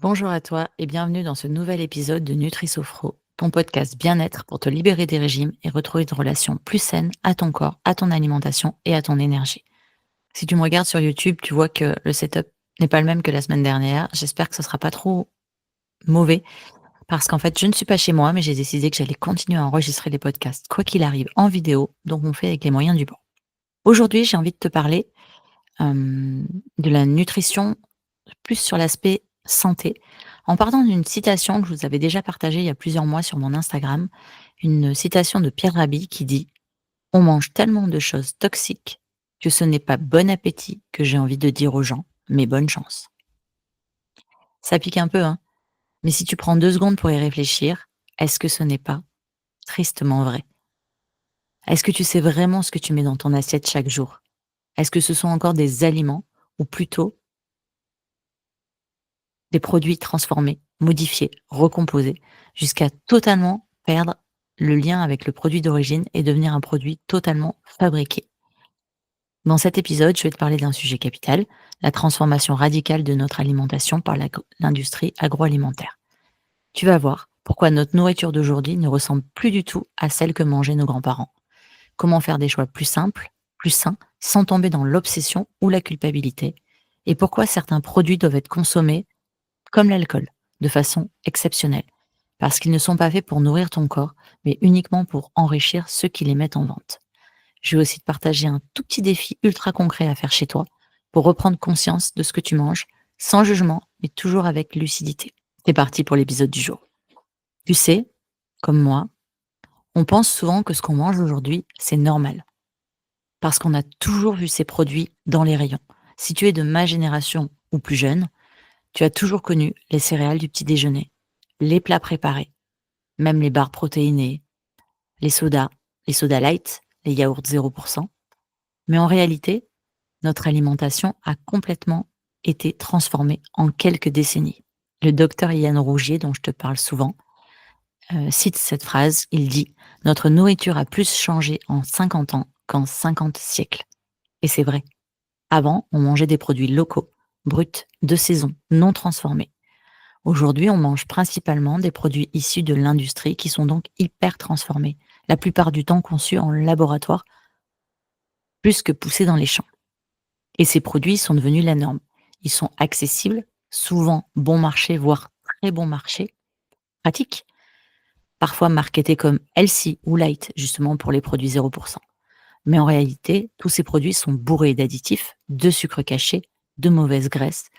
Bonjour à toi et bienvenue dans ce nouvel épisode de Nutri-Sophro, ton podcast bien-être pour te libérer des régimes et retrouver une relation plus saine à ton corps, à ton alimentation et à ton énergie. Si tu me regardes sur YouTube, tu vois que le setup n'est pas le même que la semaine dernière. J'espère que ce sera pas trop mauvais parce qu'en fait, je ne suis pas chez moi, mais j'ai décidé que j'allais continuer à enregistrer les podcasts, quoi qu'il arrive, en vidéo, donc on fait avec les moyens du bord. Aujourd'hui, j'ai envie de te parler de la nutrition, plus sur l'aspect santé, en partant d'une citation que je vous avais déjà partagée il y a plusieurs mois sur mon Instagram, une citation de Pierre Rabhi qui dit: «On mange tellement de choses toxiques que ce n'est pas bon appétit que j'ai envie de dire aux gens, mais bonne chance». Ça pique un peu, hein, mais si tu prends 2 secondes pour y réfléchir, est-ce que ce n'est pas tristement vrai? Est-ce que tu sais vraiment ce que tu mets dans ton assiette chaque jour? Est-ce que ce sont encore des aliments ou plutôt des produits transformés, modifiés, recomposés, jusqu'à totalement perdre le lien avec le produit d'origine et devenir un produit totalement fabriqué. Dans cet épisode, je vais te parler d'un sujet capital, la transformation radicale de notre alimentation par l'industrie agroalimentaire. Tu vas voir pourquoi notre nourriture d'aujourd'hui ne ressemble plus du tout à celle que mangeaient nos grands-parents. Comment faire des choix plus simples, plus sains, sans tomber dans l'obsession ou la culpabilité. Et pourquoi certains produits doivent être consommés comme l'alcool, de façon exceptionnelle, parce qu'ils ne sont pas faits pour nourrir ton corps, mais uniquement pour enrichir ceux qui les mettent en vente. Je vais aussi te partager un tout petit défi ultra concret à faire chez toi, pour reprendre conscience de ce que tu manges, sans jugement, mais toujours avec lucidité. C'est parti pour l'épisode du jour. Tu sais, comme moi, on pense souvent que ce qu'on mange aujourd'hui, c'est normal, parce qu'on a toujours vu ces produits dans les rayons. Si tu es de ma génération ou plus jeune, tu as toujours connu les céréales du petit déjeuner, les plats préparés, même les barres protéinées, les sodas light, les yaourts 0%. Mais en réalité, notre alimentation a complètement été transformée en quelques décennies. Le docteur Yann Rougier, dont je te parle souvent, cite cette phrase. Il dit: «Notre nourriture a plus changé en 50 ans qu'en 50 siècles». Et c'est vrai. Avant, on mangeait des produits locaux, bruts, de saison, non transformés. Aujourd'hui, on mange principalement des produits issus de l'industrie qui sont donc hyper transformés, la plupart du temps conçus en laboratoire plus que poussés dans les champs. Et ces produits sont devenus la norme. Ils sont accessibles, souvent bon marché, voire très bon marché, pratiques, parfois marketés comme healthy ou light, justement pour les produits 0%. Mais en réalité, tous ces produits sont bourrés d'additifs, de sucres cachés, de mauvaises graisses,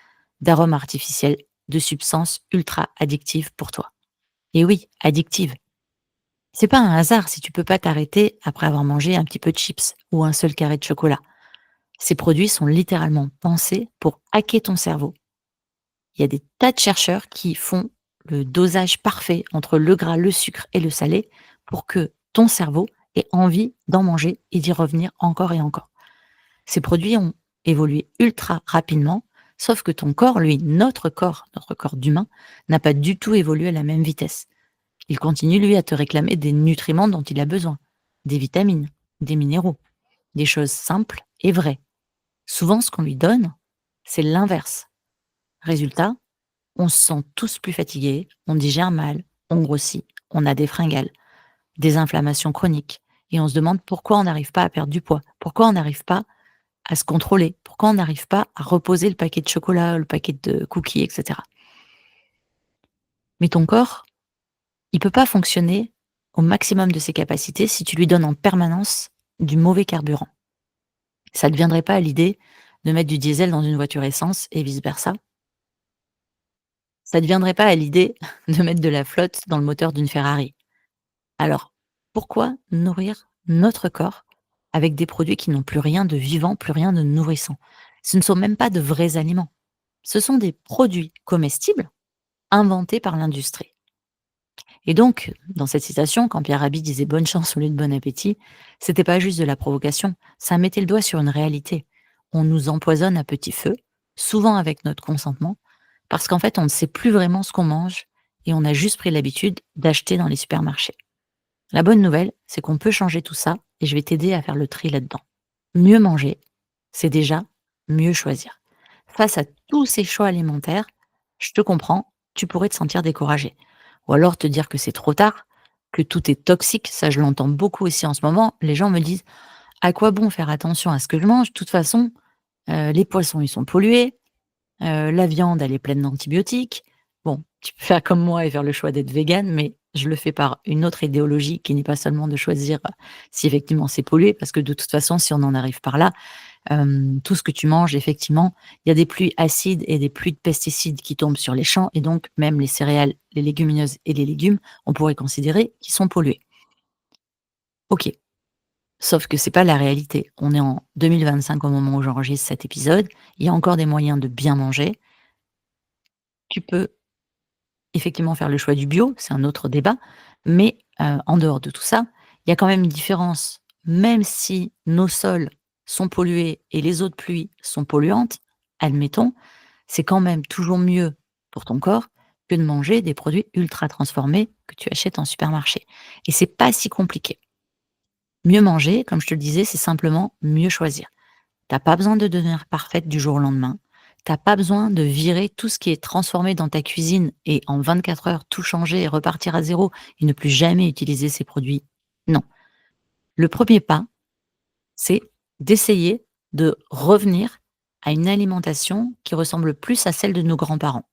d'arômes artificiels, de substances ultra addictives pour toi. Et oui, addictives. C'est pas un hasard si tu peux pas t'arrêter après avoir mangé un petit peu de chips ou un seul carré de chocolat. Ces produits sont littéralement pensés pour hacker ton cerveau. Il y a des tas de chercheurs qui font le dosage parfait entre le gras, le sucre et le salé pour que ton cerveau ait envie d'en manger et d'y revenir encore et encore. Ces produits ont évolué ultra rapidement, sauf que ton corps, lui, notre corps d'humain, n'a pas du tout évolué à la même vitesse. Il continue, lui, à te réclamer des nutriments dont il a besoin, des vitamines, des minéraux, des choses simples et vraies. Souvent, ce qu'on lui donne, c'est l'inverse. Résultat, on se sent tous plus fatigués, on digère mal, on grossit, on a des fringales, des inflammations chroniques, et on se demande pourquoi on n'arrive pas à perdre du poids, pourquoi on n'arrive pas à se contrôler, pourquoi on n'arrive pas à reposer le paquet de chocolat, le paquet de cookies, etc. Mais ton corps, il peut pas fonctionner au maximum de ses capacités si tu lui donnes en permanence du mauvais carburant. Ça ne te viendrait pas à l'idée de mettre du diesel dans une voiture essence et vice versa? Ça ne te viendrait pas à l'idée de mettre de la flotte dans le moteur d'une Ferrari? Alors, pourquoi nourrir notre corps avec des produits qui n'ont plus rien de vivant, plus rien de nourrissant? Ce ne sont même pas de vrais aliments. Ce sont des produits comestibles inventés par l'industrie. Et donc, dans cette citation, quand Pierre Rabhi disait bonne chance au lieu de bon appétit, c'était pas juste de la provocation, ça mettait le doigt sur une réalité. On nous empoisonne à petit feu, souvent avec notre consentement, parce qu'en fait, on ne sait plus vraiment ce qu'on mange et on a juste pris l'habitude d'acheter dans les supermarchés. La bonne nouvelle, c'est qu'on peut changer tout ça et je vais t'aider à faire le tri là-dedans. Mieux manger, c'est déjà mieux choisir. Face à tous ces choix alimentaires, je te comprends, tu pourrais te sentir découragé. Ou alors te dire que c'est trop tard, que tout est toxique, ça je l'entends beaucoup aussi en ce moment. Les gens me disent: «À quoi bon faire attention à ce que je mange? De toute façon, les poissons, ils sont pollués, la viande, elle est pleine d'antibiotiques». Bon, tu peux faire comme moi et faire le choix d'être végane, mais je le fais par une autre idéologie qui n'est pas seulement de choisir, si effectivement c'est pollué, parce que de toute façon, si on en arrive par là, tout ce que tu manges, effectivement, il y a des pluies acides et des pluies de pesticides qui tombent sur les champs et donc même les céréales, les légumineuses et les légumes, on pourrait considérer qu'ils sont pollués. OK, sauf que c'est pas la réalité. On est en 2025 au moment où j'enregistre cet épisode, il y a encore des moyens de bien manger. Tu peux effectivement faire le choix du bio, c'est un autre débat, mais en dehors de tout ça, il y a quand même une différence. Même si nos sols sont pollués et les eaux de pluie sont polluantes, admettons, c'est quand même toujours mieux pour ton corps que de manger des produits ultra transformés que tu achètes en supermarché et c'est pas si compliqué. Mieux manger, comme je te le disais, c'est simplement mieux choisir. T'as pas besoin de devenir parfaite du jour au lendemain. T'as pas besoin de virer tout ce qui est transformé dans ta cuisine et en 24 heures tout changer et repartir à zéro et ne plus jamais utiliser ces produits. Non. Le premier pas, c'est d'essayer de revenir à une alimentation qui ressemble plus à celle de nos grands-parents.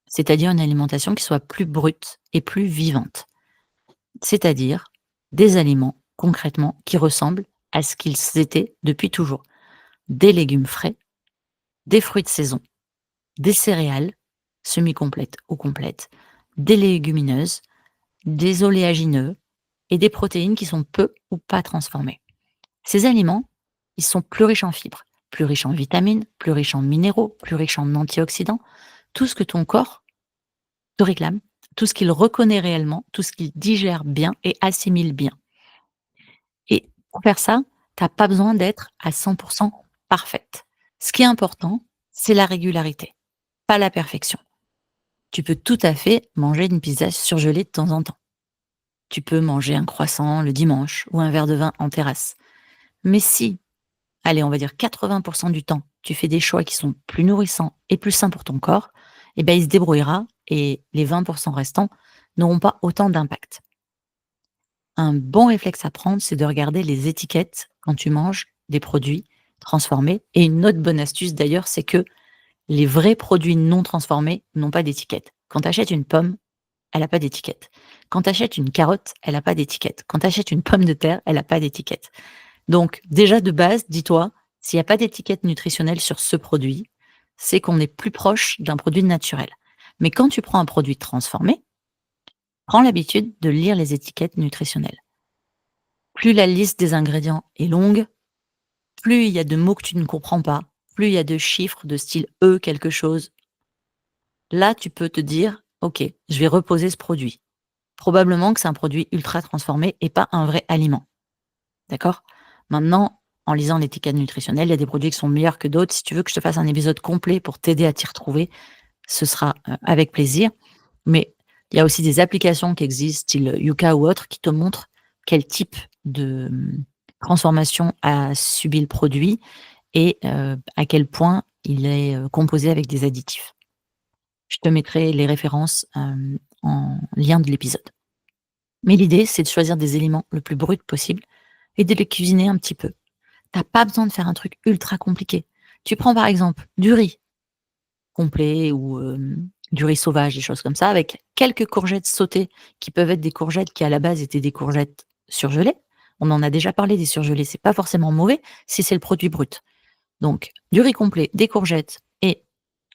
C'est-à-dire une alimentation qui soit plus brute et plus vivante. C'est-à-dire des aliments, concrètement, qui ressemblent à ce qu'ils étaient depuis toujours. Des légumes frais, des fruits de saison, des céréales, semi-complètes ou complètes, des légumineuses, des oléagineux et des protéines qui sont peu ou pas transformées. Ces aliments, ils sont plus riches en fibres, plus riches en vitamines, plus riches en minéraux, plus riches en antioxydants, tout ce que ton corps te réclame, tout ce qu'il reconnaît réellement, tout ce qu'il digère bien et assimile bien. Et pour faire ça, tu as pas besoin d'être à 100 parfaite. Ce qui est important, c'est la régularité, pas la perfection. Tu peux tout à fait manger une pizza surgelée de temps en temps. Tu peux manger un croissant le dimanche ou un verre de vin en terrasse. Mais si, allez, on va dire 80 du temps, tu fais des choix qui sont plus nourrissants et plus sains pour ton corps, eh ben, il se débrouillera et les 20 restants n'auront pas autant d'impact. Un bon réflexe à prendre, c'est de regarder les étiquettes quand tu manges des produits transformés. Et une autre bonne astuce d'ailleurs, c'est que les vrais produits non transformés n'ont pas d'étiquette. Quand tu achètes une pomme, elle a pas d'étiquette. Quand tu achètes une carotte, elle a pas d'étiquette. Quand tu achètes une pomme de terre, elle a pas d'étiquette. Donc déjà de base, dis-toi, s'il y a pas d'étiquette nutritionnelle sur ce produit, c'est qu'on est plus proche d'un produit naturel. Mais quand tu prends un produit transformé, prends l'habitude de lire les étiquettes nutritionnelles. Plus la liste des ingrédients est longue, plus il y a de mots que tu ne comprends pas, plus il y a de chiffres de style E quelque chose. Là, tu peux te dire: «OK, je vais reposer ce produit». Probablement que c'est un produit ultra transformé et pas un vrai aliment. D'accord? Maintenant, en lisant l'étiquette nutritionnelle, il y a des produits qui sont meilleurs que d'autres. Si tu veux que je te fasse un épisode complet pour t'aider à t'y retrouver, ce sera, avec plaisir. Mais il y a aussi des applications qui existent, style Yuka ou autre, qui te montrent quel type de, transformation a subi le produit et à quel point il est, composé avec des additifs. Je te mettrai les références, en lien de l'épisode. Mais l'idée, c'est de choisir des éléments le plus brut possible et de les cuisiner un petit peu. T'as pas besoin de faire un truc ultra compliqué. Tu prends par exemple du riz complet ou du riz sauvage, des choses comme ça, avec quelques courgettes sautées qui peuvent être des courgettes qui à la base étaient des courgettes surgelées. On en a déjà parlé des surgelés, c'est pas forcément mauvais si c'est le produit brut. Donc du riz complet, des courgettes et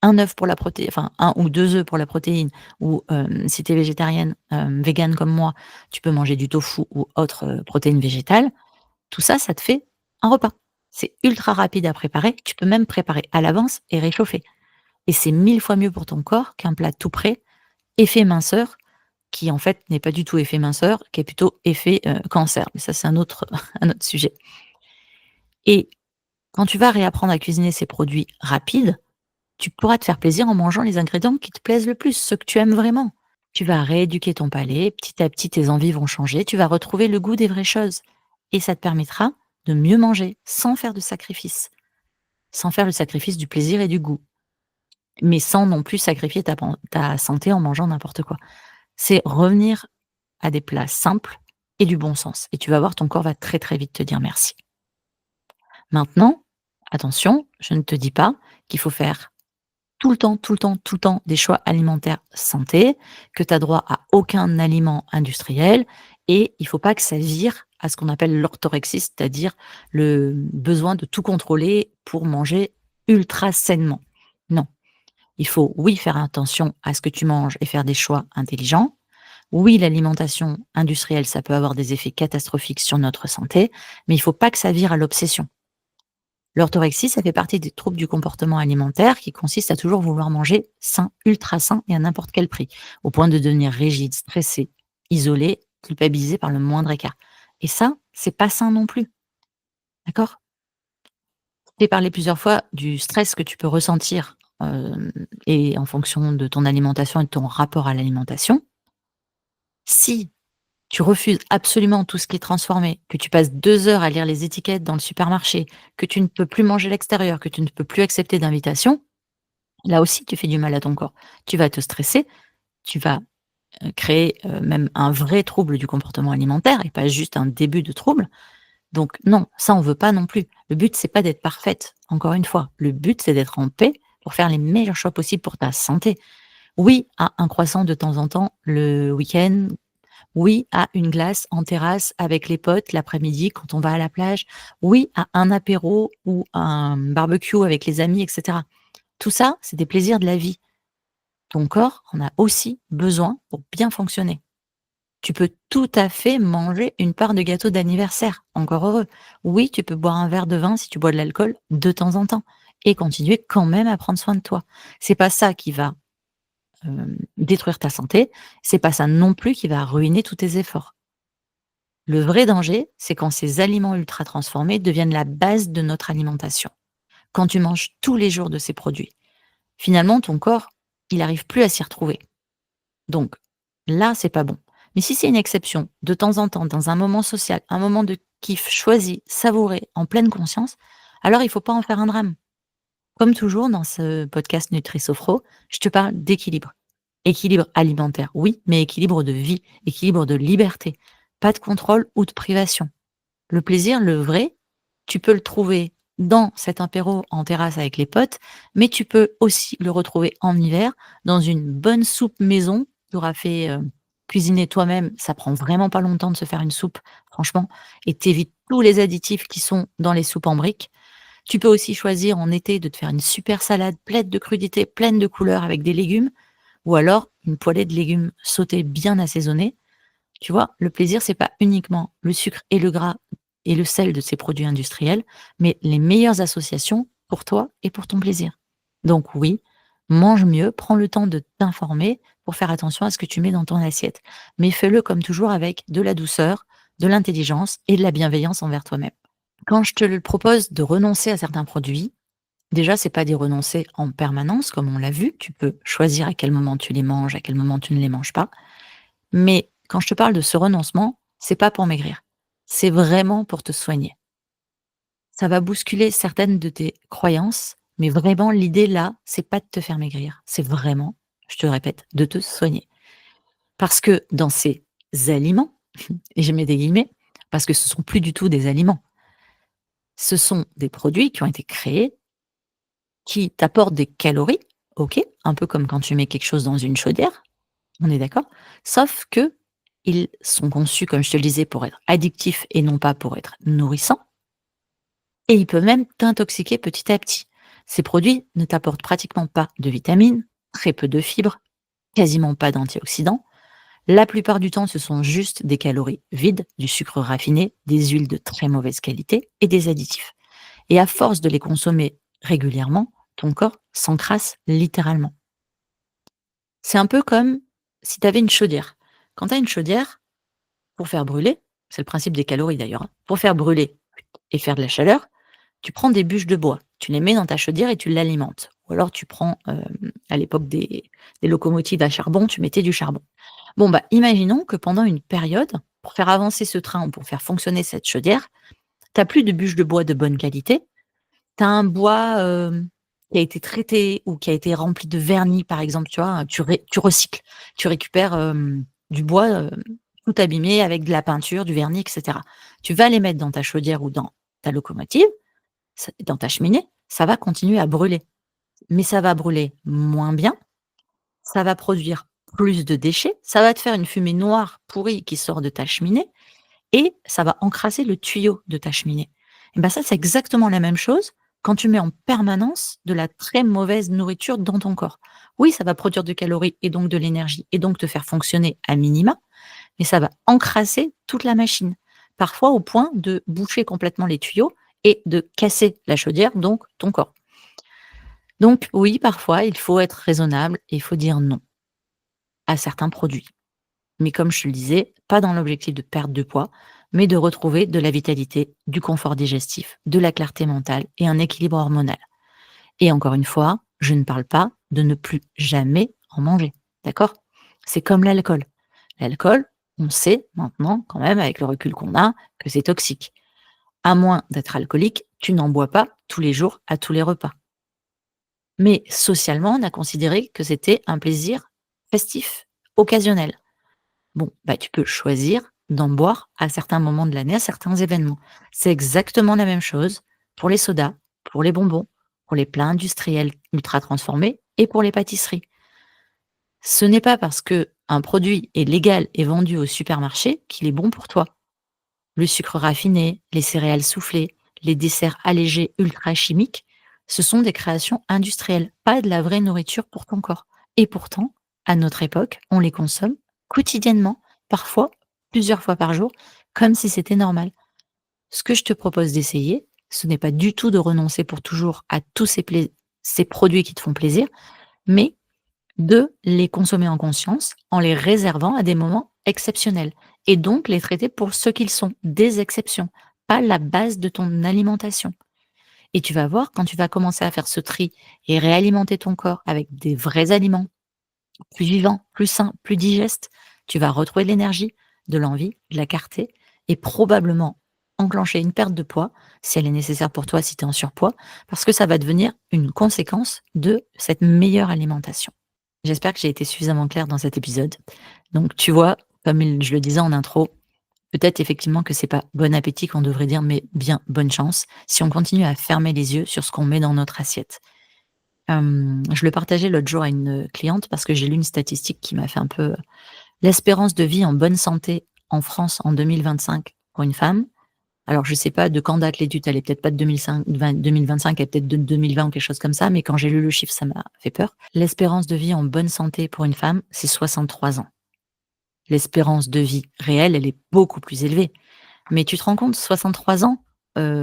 un œuf pour la protéine, enfin un ou 2 œufs pour la protéine ou si tu es végétarienne, végane comme moi, tu peux manger du tofu ou autre, protéine végétale. Tout ça, ça te fait un repas. C'est ultra rapide à préparer, tu peux même préparer à l'avance et réchauffer et c'est 1000 fois mieux pour ton corps qu'un plat tout prêt, effet minceur, qui en fait n'est pas du tout effet minceur, qui est plutôt effet, cancer. Mais ça, c'est un autre un autre sujet et quand tu vas réapprendre à cuisiner ces produits rapides, tu pourras te faire plaisir en mangeant les ingrédients qui te plaisent le plus, ceux que tu aimes vraiment. Tu vas rééduquer ton palais, petit à petit tes envies vont changer, tu vas retrouver le goût des vraies choses et ça te permettra de mieux manger sans faire de sacrifice, sans faire le sacrifice du plaisir et du goût. mais sans non plus sacrifier ta santé en mangeant n'importe quoi. C'est revenir à des plats simples et du bon sens et tu vas voir ton corps va très, très vite te dire merci. Maintenant, attention, je ne te dis pas qu'il faut faire tout le temps, tout le temps, tout le temps des choix alimentaires santé, que tu as droit à aucun aliment industriel et il faut pas que ça vire à ce qu'on appelle l'orthorexie, c'est-à-dire le besoin de tout contrôler pour manger ultra sainement. Non, il faut, oui, faire attention à ce que tu manges et faire des choix intelligents. Oui, l'alimentation industrielle, ça peut avoir des effets catastrophiques sur notre santé, mais il faut pas que ça vire à l'obsession. L'orthorexie, ça fait partie des troubles du comportement alimentaire qui consistent à toujours vouloir manger sain, ultra sain et à n'importe quel prix, au point de devenir rigide, stressé, isolé, culpabilisé par le moindre écart. Et ça, c'est pas sain non plus, d'accord? Je t'ai parlé plusieurs fois du stress que tu peux ressentir, et en fonction de ton alimentation et de ton rapport à l'alimentation. Si tu refuses absolument tout ce qui est transformé, que tu passes 2 heures à lire les étiquettes dans le supermarché, que tu ne peux plus manger à l'extérieur, que tu ne peux plus accepter d'invitation, là aussi tu fais du mal à ton corps. Tu vas te stresser, tu vas, créer, même un vrai trouble du comportement alimentaire et pas juste un début de trouble. Donc non, ça on veut pas non plus. Le but c'est pas d'être parfaite, encore une fois. Le but c'est d'être en paix pour faire les meilleurs choix possibles pour ta santé. Oui à un croissant de temps en temps le week-end, oui à une glace en terrasse avec les potes l'après-midi quand on va à la plage. Oui à un apéro ou un barbecue avec les amis et cetera. Tout ça, c'est des plaisirs de la vie. Ton corps en a aussi besoin pour bien fonctionner. Tu peux tout à fait manger une part de gâteau d'anniversaire, encore heureux. Oui, tu peux boire un verre de vin si tu bois de l'alcool de temps en temps et continuer quand même à prendre soin de toi. C'est pas ça qui va, détruire ta santé, c'est pas ça non plus qui va ruiner tous tes efforts. Le vrai danger, c'est quand ces aliments ultra transformés deviennent la base de notre alimentation. Quand tu manges tous les jours de ces produits, finalement ton corps, il arrive plus à s'y retrouver. Donc là, c'est pas bon. Mais si c'est une exception, de temps en temps, dans un moment social, un moment de kiff choisi, savouré, en pleine conscience, alors il faut pas en faire un drame. Comme toujours dans ce podcast Nutri-Sophro, je te parle d'équilibre. Équilibre alimentaire, oui, mais équilibre de vie, équilibre de liberté, pas de contrôle ou de privation. Le plaisir, le vrai, tu peux le trouver dans cet apéro en terrasse avec les potes, mais tu peux aussi le retrouver en hiver dans une bonne soupe maison. Tu auras fait, cuisiner toi-même, ça prend vraiment pas longtemps de se faire une soupe, franchement et tu évites tous les additifs qui sont dans les soupes en briques. Tu peux aussi choisir en été de te faire une super salade pleine de crudités, pleine de couleurs avec des légumes ou alors une poêlée de légumes sautés bien assaisonnés. Tu vois? Le plaisir, c'est pas uniquement le sucre et le gras et le sel de ces produits industriels, mais les meilleures associations pour toi et pour ton plaisir. Donc oui, mange mieux, prends le temps de t'informer pour faire attention à ce que tu mets dans ton assiette. Mais fais-le comme toujours avec de la douceur, de l'intelligence et de la bienveillance envers toi-même. Quand je te le propose de renoncer à certains produits, déjà, c'est pas d'y renoncer en permanence, comme on l'a vu. Tu peux choisir à quel moment tu les manges, à quel moment tu ne les manges pas. Mais quand je te parle de ce renoncement, c'est pas pour maigrir. C'est vraiment pour te soigner. Ça va bousculer certaines de tes croyances, mais vraiment l'idée là, c'est pas de te faire maigrir. C'est vraiment, je te le répète, de te soigner. Parce que dans ces aliments, et je mets des guillemets, parce que ce sont plus du tout des aliments. Ce sont des produits qui ont été créés, qui t'apportent des calories, OK, un peu comme quand tu mets quelque chose dans une chaudière, on est d'accord? Sauf que ils sont conçus, comme je te le disais, pour être addictifs et non pas pour être nourrissants et ils peuvent même t'intoxiquer petit à petit. Ces produits ne t'apportent pratiquement pas de vitamines, très peu de fibres, quasiment pas d'antioxydants. La plupart du temps, ce sont juste des calories vides, du sucre raffiné, des huiles de très mauvaise qualité et des additifs. Et à force de les consommer régulièrement, ton corps s'encrasse littéralement. C'est un peu comme si tu avais une chaudière. Quand tu as une chaudière, pour faire brûler, c'est le principe des calories d'ailleurs, hein, pour faire brûler et faire de la chaleur, tu prends des bûches de bois, tu les mets dans ta chaudière et tu l'alimentes. Ou alors tu prends, à l'époque des locomotives à charbon, tu mettais du charbon. Bon, bah, imaginons que pendant une période, pour faire avancer ce train ou pour faire fonctionner cette chaudière, tu as plus de bûches de bois de bonne qualité, tu as un bois, qui a été traité ou qui a été rempli de vernis, par exemple, tu vois? Tu recycles, tu récupères, du bois, tout abîmé avec de la peinture, du vernis et cetera. Tu vas les mettre dans ta chaudière ou dans ta locomotive, dans ta cheminée, ça va continuer à brûler, mais ça va brûler moins bien, ça va produire plus de déchets, ça va te faire une fumée noire pourrie qui sort de ta cheminée et ça va encrasser le tuyau de ta cheminée. Et ben ça, c'est exactement la même chose quand tu mets en permanence de la très mauvaise nourriture dans ton corps. Oui, ça va produire de calories et donc de l'énergie et donc te faire fonctionner à minima, mais ça va encrasser toute la machine. Parfois au point de boucher complètement les tuyaux et de casser la chaudière, donc ton corps. Donc oui, parfois, il faut être raisonnable et il faut dire non à certains produits. Mais comme je te le disais, pas dans l'objectif de perdre de poids, mais de retrouver de la vitalité, du confort digestif, de la clarté mentale et un équilibre hormonal. Et encore une fois, je ne parle pas de ne plus jamais en manger, d'accord? C'est comme l'alcool. L'alcool, on sait maintenant, quand même, avec le recul qu'on a, que c'est toxique. À moins d'être alcoolique, tu n'en bois pas tous les jours à tous les repas. Mais socialement, on a considéré que c'était un plaisir festif, occasionnel. Bon, bah, tu peux choisir d'en boire à certains moments de l'année, à certains événements. C'est exactement la même chose pour les sodas, pour les bonbons, pour les plats industriels ultra transformés et pour les pâtisseries. Ce n'est pas parce que un produit est légal et vendu au supermarché qu'il est bon pour toi. Le sucre raffiné, les céréales soufflées, les desserts allégés ultra chimiques, ce sont des créations industrielles, pas de la vraie nourriture pour ton corps. Et pourtant, à notre époque, on les consomme quotidiennement, parfois plusieurs fois par jour, comme si c'était normal. Ce que je te propose d'essayer, ce n'est pas du tout de renoncer pour toujours à tous ces produits qui te font plaisir, mais de les consommer en conscience, en les réservant à des moments exceptionnels et donc les traiter pour ce qu'ils sont, des exceptions, pas la base de ton alimentation. Et tu vas voir, quand tu vas commencer à faire ce tri et réalimenter ton corps avec des vrais aliments, plus vivants, plus sains, plus digestes, tu vas retrouver de l'énergie, de l'envie, de la clarté et probablement enclencher une perte de poids, si elle est nécessaire pour toi, si tu es en surpoids, parce que ça va devenir une conséquence de cette meilleure alimentation. J'espère que j'ai été suffisamment claire dans cet épisode. Donc tu vois, comme je le disais en intro, peut-être effectivement que c'est pas bon appétit qu'on devrait dire, mais bien bonne chance, si on continue à fermer les yeux sur ce qu'on met dans notre assiette. Je le partageais l'autre jour à une cliente parce que j'ai lu une statistique qui m'a fait un peu l'espérance de vie en bonne santé en France en 2025 pour une femme. Alors je sais pas de quand date l'étude, elle est peut-être pas de 2025, elle est peut-être de 2020 ou quelque chose comme ça, mais quand j'ai lu le chiffre, ça m'a fait peur. L'espérance de vie en bonne santé pour une femme, c'est 63 ans. L'espérance de vie réelle, elle est beaucoup plus élevée. Mais tu te rends compte, 63 ans,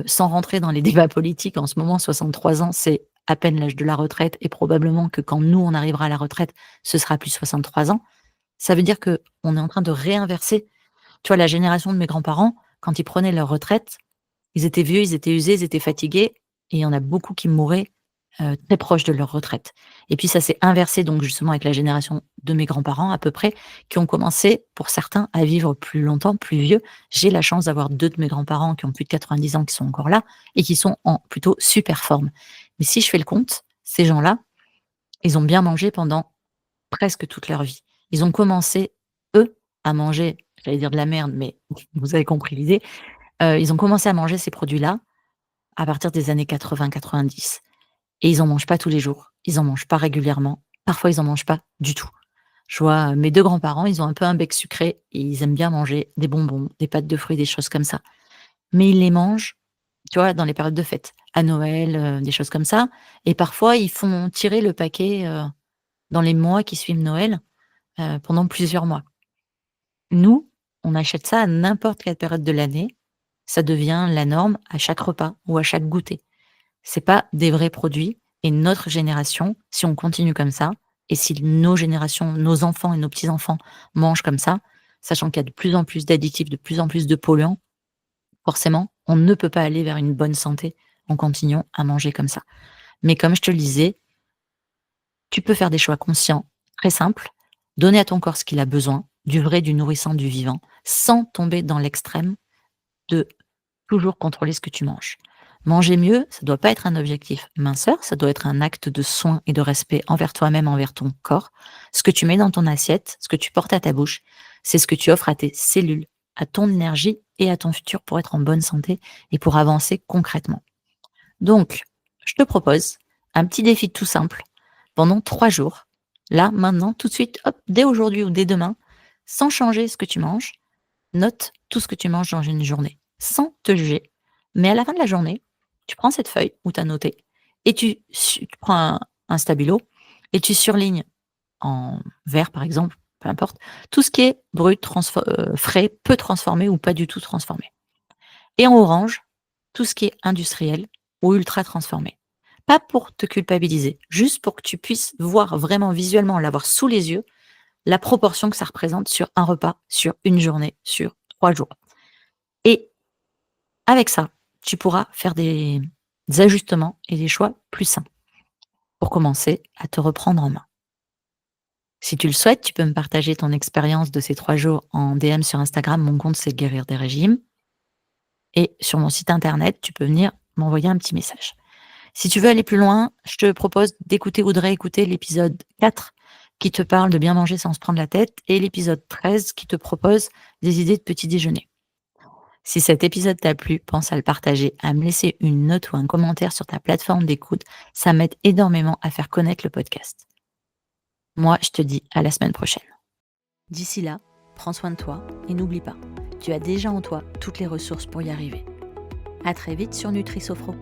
sans rentrer dans les débats politiques, en ce moment, 63 ans, c'est à peine l'âge de la retraite et probablement que quand nous, on arrivera à la retraite, ce sera plus 63 ans. Ça veut dire qu'on est en train de réinverser. Tu vois, la génération de mes grands-parents, quand ils prenaient leur retraite, ils étaient vieux, ils étaient usés, ils étaient fatigués et il y en a beaucoup qui mouraient, très proches de leur retraite. Et puis ça s'est inversé donc justement avec la génération de mes grands-parents à peu près, qui ont commencé pour certains à vivre plus longtemps, plus vieux. J'ai la chance d'avoir 2 de mes grands-parents qui ont plus de 90 ans qui sont encore là et qui sont en plutôt super forme. Mais si je fais le compte, ces gens-là, ils ont bien mangé pendant presque toute leur vie. Ils ont commencé, eux, à manger, j'allais dire de la merde, mais vous avez compris l'idée. Ils ont commencé à manger ces produits-là à partir des années 80-90 et ils en mangent pas tous les jours. Ils en mangent pas régulièrement. Parfois, ils en mangent pas du tout. Je vois, mes 2 grands-parents, ils ont un peu un bec sucré et ils aiment bien manger des bonbons, des pâtes de fruits, des choses comme ça. Mais ils les mangent, tu vois, dans les périodes de fête, à Noël, des choses comme ça et parfois ils font tirer le paquet, dans les mois qui suivent Noël, pendant plusieurs mois. Nous, on achète ça à n'importe quelle période de l'année. Ça devient la norme à chaque repas ou à chaque goûter. C'est pas des vrais produits et notre génération, si on continue comme ça et si nos générations, nos enfants et nos petits-enfants mangent comme ça, sachant qu'il y a de plus en plus d'additifs, de plus en plus de polluants, forcément, on ne peut pas aller vers une bonne santé en continuant à manger comme ça. Mais comme je te le disais, tu peux faire des choix conscients, très simples, donner à ton corps ce qu'il a besoin, du vrai, du nourrissant, du vivant, sans tomber dans l'extrême de toujours contrôler ce que tu manges. Manger mieux, ça doit pas être un objectif minceur, ça doit être un acte de soin et de respect envers toi-même, envers ton corps. Ce que tu mets dans ton assiette, ce que tu portes à ta bouche, c'est ce que tu offres à tes cellules, à ton énergie et à ton futur pour être en bonne santé et pour avancer concrètement. Donc, je te propose un petit défi tout simple pendant 3 jours. Là, maintenant, tout de suite, hop, dès aujourd'hui ou dès demain, sans changer ce que tu manges, note tout ce que tu manges dans une journée, sans te juger. Mais à la fin de la journée, tu prends cette feuille où tu as noté et tu prends un stabilo et tu surlignes en vert, par exemple, peu importe, tout ce qui est brut, frais, peu transformé ou pas du tout transformé. Et en orange, tout ce qui est industriel ou ultra transformé. Pas pour te culpabiliser, juste pour que tu puisses voir vraiment visuellement, l'avoir sous les yeux, la proportion que ça représente sur un repas, sur une journée, sur 3 jours. Et avec ça, tu pourras faire des ajustements et des choix plus sains pour commencer à te reprendre en main. Si tu le souhaites, tu peux me partager ton expérience de ces 3 jours en DM sur Instagram. Mon compte, c'est Guérir des régimes. Et sur mon site internet, tu peux venir m'envoyer un petit message. Si tu veux aller plus loin, je te propose d'écouter ou de réécouter l'épisode 4 qui te parle de bien manger sans se prendre la tête et l'épisode 13 qui te propose des idées de petit déjeuner. Si cet épisode t'a plu, pense à le partager, à me laisser une note ou un commentaire sur ta plateforme d'écoute. Ça m'aide énormément à faire connaître le podcast. Moi, je te dis à la semaine prochaine. D'ici là, prends soin de toi et n'oublie pas, tu as déjà en toi toutes les ressources pour y arriver. À très vite sur NutriSophro.